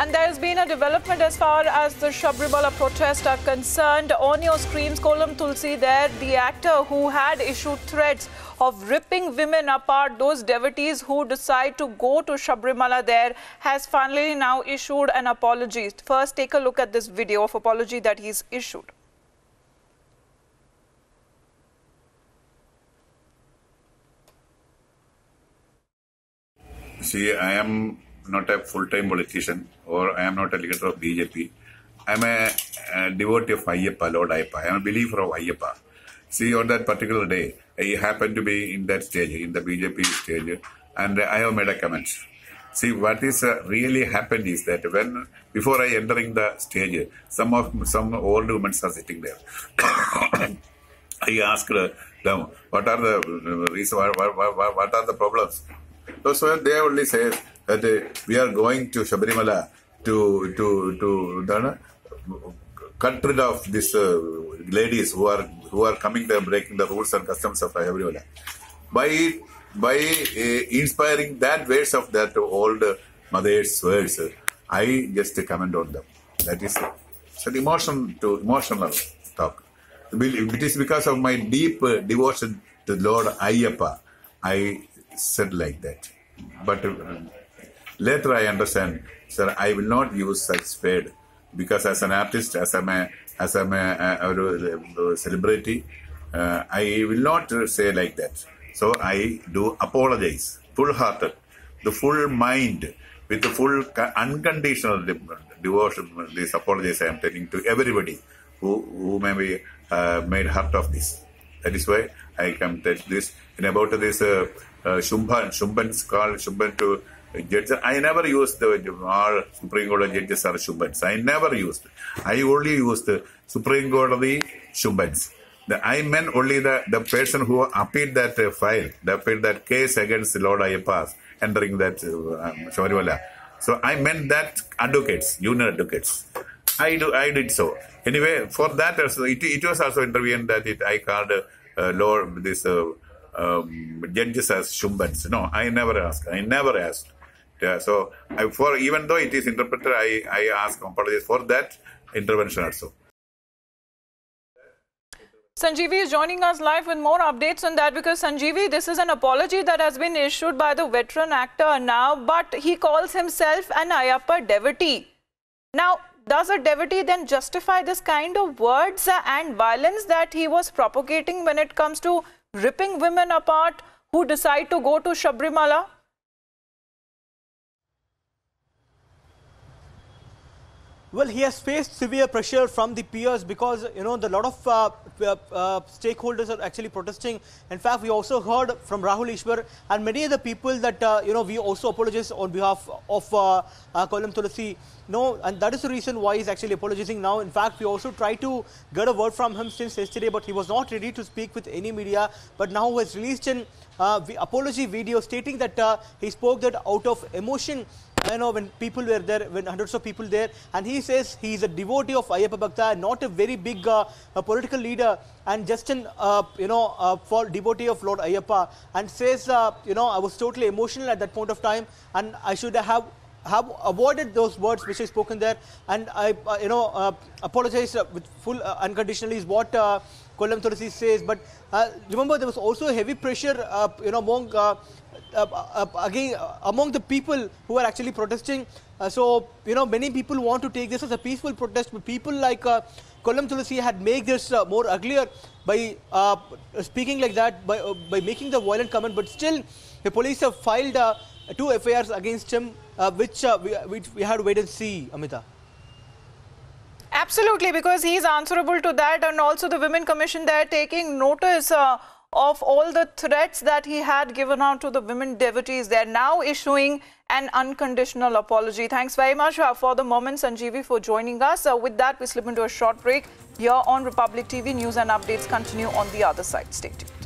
And there has been a development as far as the Sabrimala protests are concerned. On your screens, Kollam Thulasi there, the actor who had issued threats of ripping women apart, those devotees who decide to go to Sabrimala there, has finally now issued an apology. First, take a look at this video of apology that he's issued. See, I am not a full-time politician, or I am not a leader of BJP. I am a devotee of Ayyappa, Lord Ayyappa. I am a believer of Ayyappa. See, on that particular day, I happened to be in that stage, in the BJP stage, and I have made a comment. See, what is really happened is that before I entering the stage, some old women are sitting there. I asked them, what are the reasons, what are the problems? So they only say that we are going to Sabrimala to cut rid of these ladies who are coming there breaking the rules and customs of Sabrimala. By inspiring that words of that old mother's words, I just comment on them. That is an emotional talk. It is because of my deep devotion to Lord Ayyappa I said like that. But later I understand, sir, I will not use such word because as an artist, as I'm a celebrity, I will not say like that. So I do apologize, full-hearted, the full mind, with the full unconditional devotion. This apologies I am telling to everybody who may be made hurt of this. That is why I come to this. And about this Shumbans called Shumban to judges. I never used all Supreme Court judges are Shumbans. I never used. I only used the Supreme Court of the Shumbans. I meant only the person who appealed that file, appealed that case against Lord Ayyappa entering that Sabrimala. So I meant that advocates, junior advocates. I did so. Anyway, for that also, it was also intervened that I called Lord this judges as Shumbans. No, I never asked. Yeah, so even though it is interpreted, I ask apologies for that intervention also. Sanjeevi is joining us live with more updates on that, because Sanjeevi, this is an apology that has been issued by the veteran actor now, but he calls himself an Ayyappa devotee. Now, does a devotee then justify this kind of words and violence that he was propagating when it comes to ripping women apart who decide to go to Sabrimala? Well, he has faced severe pressure from the peers because, you know, a lot of stakeholders are actually protesting. In fact, we also heard from Rahul Ishwar and many other people that, you know, we also apologize on behalf of Kollam Thulasi. No, and that is the reason why he's actually apologizing now. In fact, we also tried to get a word from him since yesterday, but he was not ready to speak with any media. But now he has released an apology video stating that he spoke that out of emotion. You know, when people were there, when hundreds of people there, and he says he is a devotee of Ayyappa Bhakta, not a very big political leader, and just an for devotee of Lord Ayyappa, and says you know, I was totally emotional at that point of time, and I should have avoided those words which I spoken there, and I apologize with full unconditionally is what Kollam Thulasi says. But remember, there was also heavy pressure among among the people who are actually protesting. So, you know, many people want to take this as a peaceful protest, but people like Kollam Thulasi had made this more uglier by speaking like that, by making the violent comment. But still, the police have filed 2 FIRs against him, which we had to wait and see, Amita. Absolutely, because he is answerable to that, and also the Women Commission, they are taking notice of all the threats that he had given out to the women devotees. They are now issuing an unconditional apology. Thanks very much for the moment, Sanjeevi, for joining us. With that, we slip into a short break here on Republic TV. News and updates continue on the other side. Stay tuned.